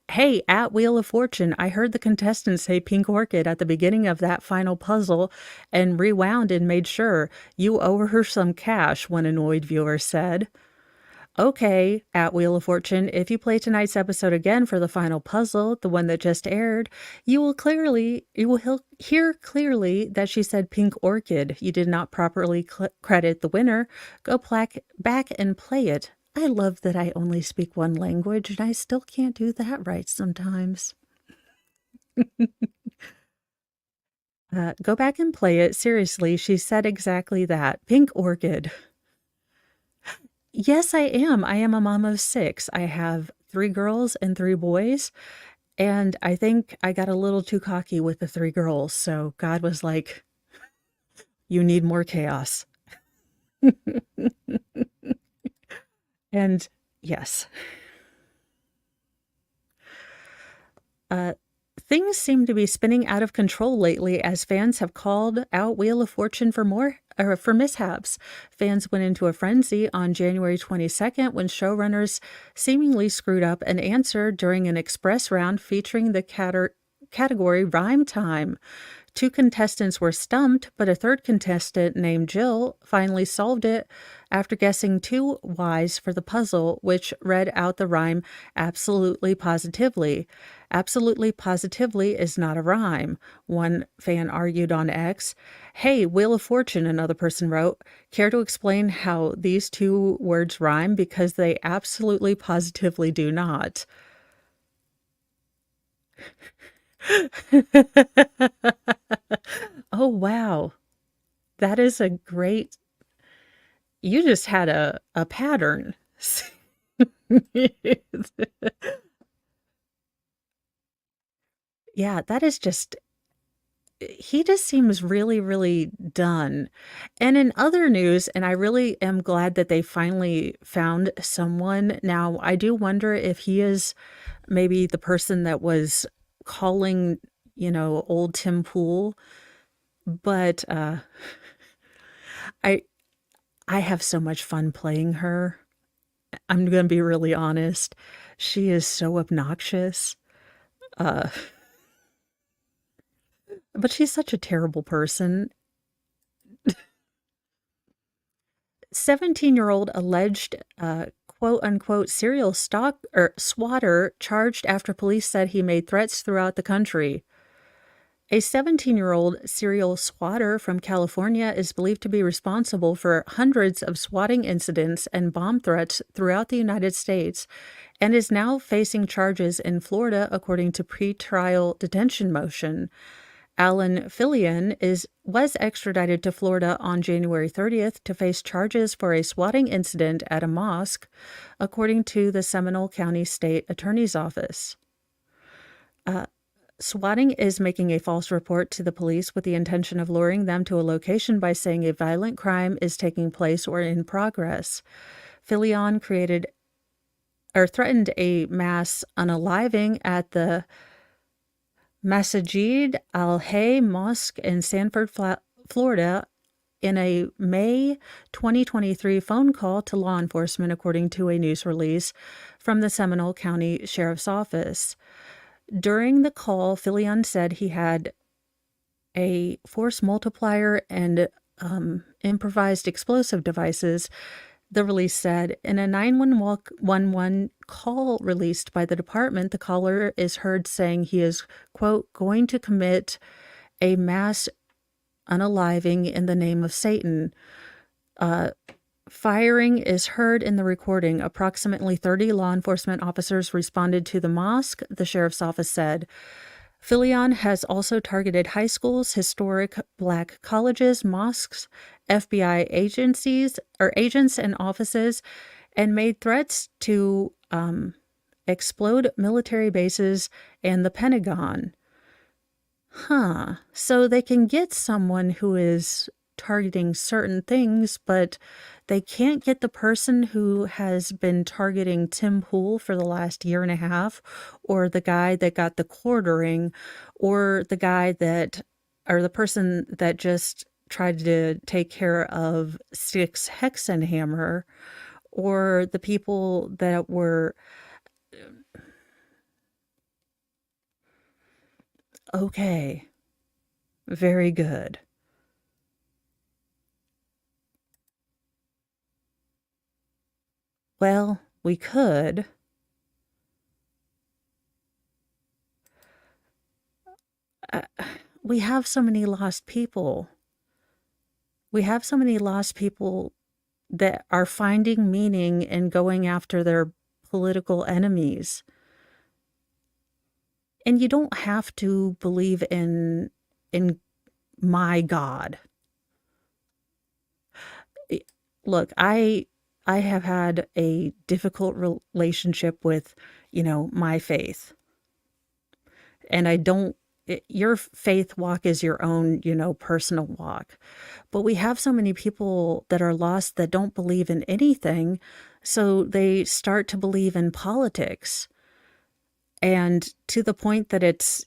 Hey, at Wheel of Fortune, I heard the contestants say pink orchid at the beginning of that final puzzle and rewound and made sure. You owe her some cash, one annoyed viewer said. Okay, at Wheel of Fortune, if you play tonight's episode again for the final puzzle, the one that just aired, you will hear clearly that she said pink orchid. You did not properly credit the winner. Go back and play it. I love that I only speak one language and I still can't do that right sometimes. Go back and play it. Seriously, she said exactly that. Pink orchid. Yes, I am. I am a mom of 6. I have 3 girls and 3 boys, and I think I got a little too cocky with the 3 girls, so God was like, "You need more chaos." And yes. Things seem to be spinning out of control lately as fans have called out Wheel of Fortune for mishaps. Fans went into a frenzy on January 22nd when showrunners seemingly screwed up an answer during an express round featuring the category Rhyme Time. Two contestants were stumped, but a third contestant named Jill finally solved it after guessing two Y's for the puzzle, which read out the rhyme absolutely positively. Absolutely positively is not a rhyme, one fan argued on X. Hey, Wheel of Fortune, another person wrote. Care to explain how these two words rhyme? Because they absolutely positively do not. Oh, wow. That is a great you just had a pattern. Yeah, that is just he just seems really, really done. And in other news, and I really am glad that they finally found someone. Now, I do wonder if he is maybe the person that was calling, old Tim Pool, but I I have so much fun playing her. I'm gonna be really honest. She is so obnoxious. Uh, but she's such a terrible person. 17-year-old alleged quote unquote serial stalk or swatter charged after police said he made threats throughout the country. A 17-year-old serial swatter from California is believed to be responsible for hundreds of swatting incidents and bomb threats throughout the United States and is now facing charges in Florida, according to pretrial detention motion. Alan Fillion was extradited to Florida on January 30th to face charges for a swatting incident at a mosque, according to the Seminole County State Attorney's Office. Swatting is making a false report to the police with the intention of luring them to a location by saying a violent crime is taking place or in progress. Fillion threatened a mass unaliving at the Masjid Al-Hay Mosque in Sanford, Florida, in a May 2023 phone call to law enforcement, according to a news release from the Seminole County Sheriff's Office. During the call, Fillion said he had a force multiplier and improvised explosive devices. The release said, in a 911 call released by the department, the caller is heard saying he is, quote, going to commit a mass unaliving in the name of Satan. Firing is heard in the recording. Approximately 30 law enforcement officers responded to the mosque, the sheriff's office said. Fillion has also targeted high schools, historic black colleges, mosques, FBI agents and offices, and made threats to explode military bases and the Pentagon. So they can get someone who is targeting certain things, but they can't get the person who has been targeting Tim Pool for the last year and a half, or the guy that got the quartering, or the person that just tried to take care of Styx Hexenhammer, or the people that were okay. Very good. Well, we could. We have so many lost people. We have so many lost people that are finding meaning in going after their political enemies. And you don't have to believe in my God. Look, I have had a difficult relationship with, my faith. And your faith walk is your own, personal walk. But we have so many people that are lost that don't believe in anything. So they start to believe in politics. And to the point that it's,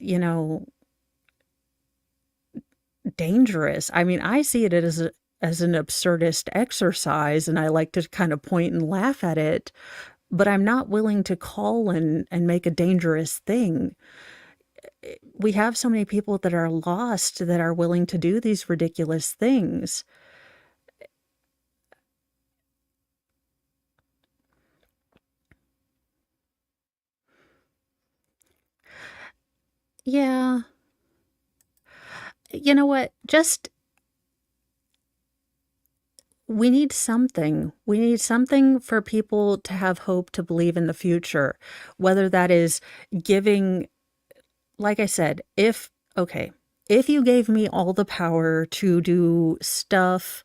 dangerous. I mean, I see it as an absurdist exercise, and I like to kind of point and laugh at it, but I'm not willing to call and make a dangerous thing. we have so many people that are lost that are willing to do these ridiculous things. Yeah. You know what? Just we need something. We need something for people to have hope to believe in the future, whether that is giving, like I said, okay, if you gave me all the power to do stuff,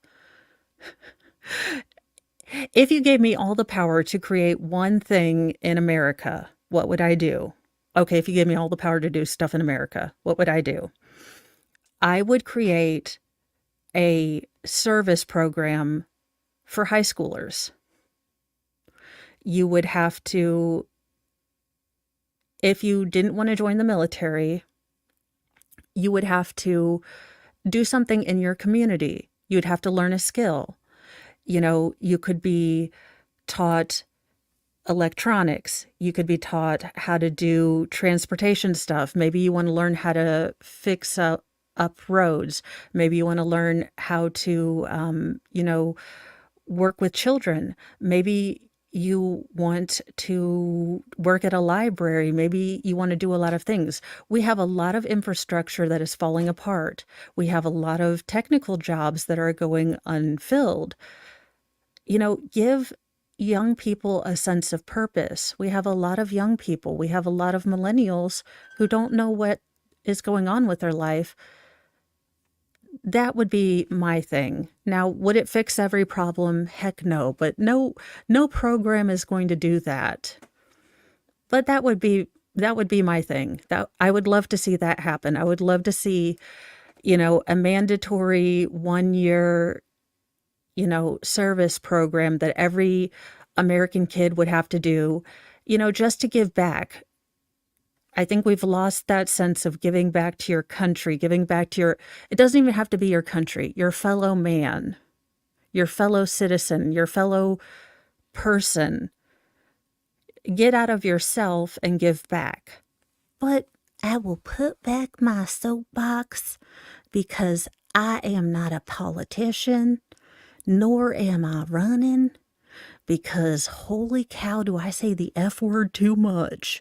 if you gave me all the power to create one thing in America, what would I do? Okay, if you gave me all the power to do stuff in America, what would I do? I would create a service program for high schoolers. You would have to, if you didn't want to join the military, you would have to do something in your community. You'd have to learn a skill. You know, you could be taught electronics. You could be taught how to do transportation stuff. Maybe you want to learn how to fix up roads. Maybe you want to learn how to, work with children. Maybe you want to work at a library. Maybe you want to do a lot of things. We have a lot of infrastructure that is falling apart. We have a lot of technical jobs that are going unfilled. Give young people a sense of purpose. We have a lot of young people. We have a lot of millennials who don't know what is going on with their life. That would be my thing. Now, would it fix every problem? Heck no, but no program is going to do that. But that would be my thing. That I would love to see that happen. I would love to see, a mandatory 1 year, service program that every American kid would have to do, just to give back. I think we've lost that sense of giving back to your country, giving back to it doesn't even have to be your country, your fellow man, your fellow citizen, your fellow person. Get out of yourself and give back. But I will put back my soapbox because I am not a politician, nor am I running, because holy cow, do I say the F word too much.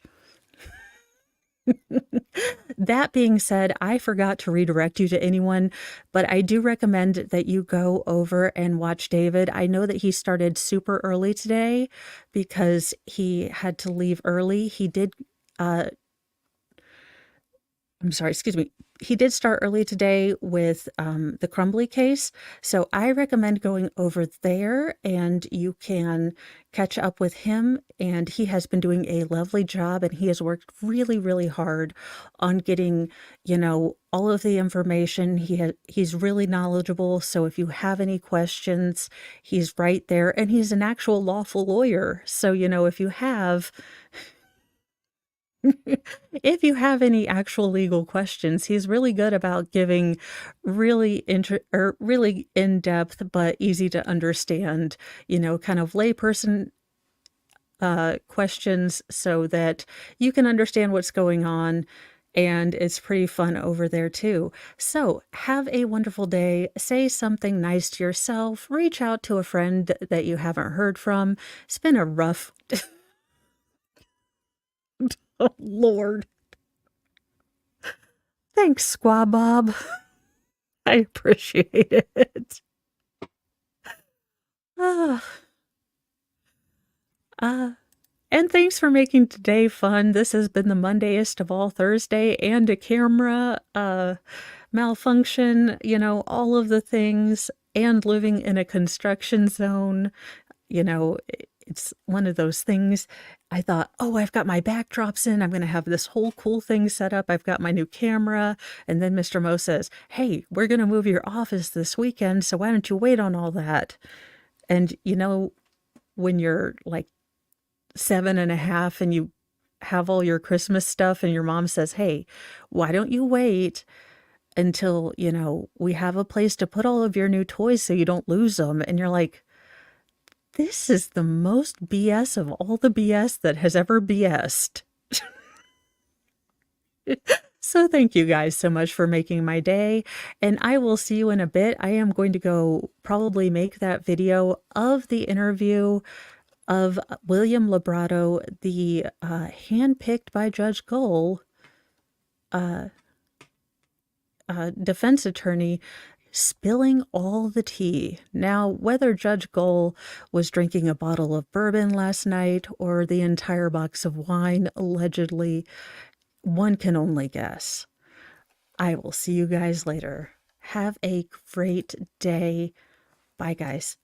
That being said, I forgot to redirect you to anyone, but I do recommend that you go over and watch David. I know that he started super early today because he had to leave early. Uh, I'm sorry, excuse me. He did start early today with the Crumbly case. So I recommend going over there and you can catch up with him. And he has been doing a lovely job and he has worked really, really hard on getting, all of the information. He's really knowledgeable. So if you have any questions, he's right there and he's an actual lawful lawyer. So, if you have if you have any actual legal questions, he's really good about giving really in-depth but easy to understand, kind of layperson questions so that you can understand what's going on. And it's pretty fun over there too. So have a wonderful day. Say something nice to yourself. Reach out to a friend that you haven't heard from. It's been a rough. Oh, Lord. Thanks, Squaw Bob. I appreciate it. Ah, uh, and thanks for making today fun. This has been the Mondayest of all Thursday and a camera malfunction, all of the things, and living in a construction zone. It's one of those things. I thought, oh, I've got my backdrops in. I'm going to have this whole cool thing set up. I've got my new camera. And then Mr. Mo says, hey, we're going to move your office this weekend. So why don't you wait on all that? And, when you're like 7.5 and you have all your Christmas stuff and your mom says, hey, why don't you wait until, we have a place to put all of your new toys so you don't lose them? And you're like, this is the most BS of all the BS that has ever BS'd. So thank you guys so much for making my day, and I will see you in a bit. I am going to go probably make that video of the interview of William Librado, the handpicked by Judge Gohl defense attorney, spilling all the tea. Now, whether Judge Gohl was drinking a bottle of bourbon last night or the entire box of wine, allegedly, one can only guess. I will see you guys later. Have a great day. Bye, guys.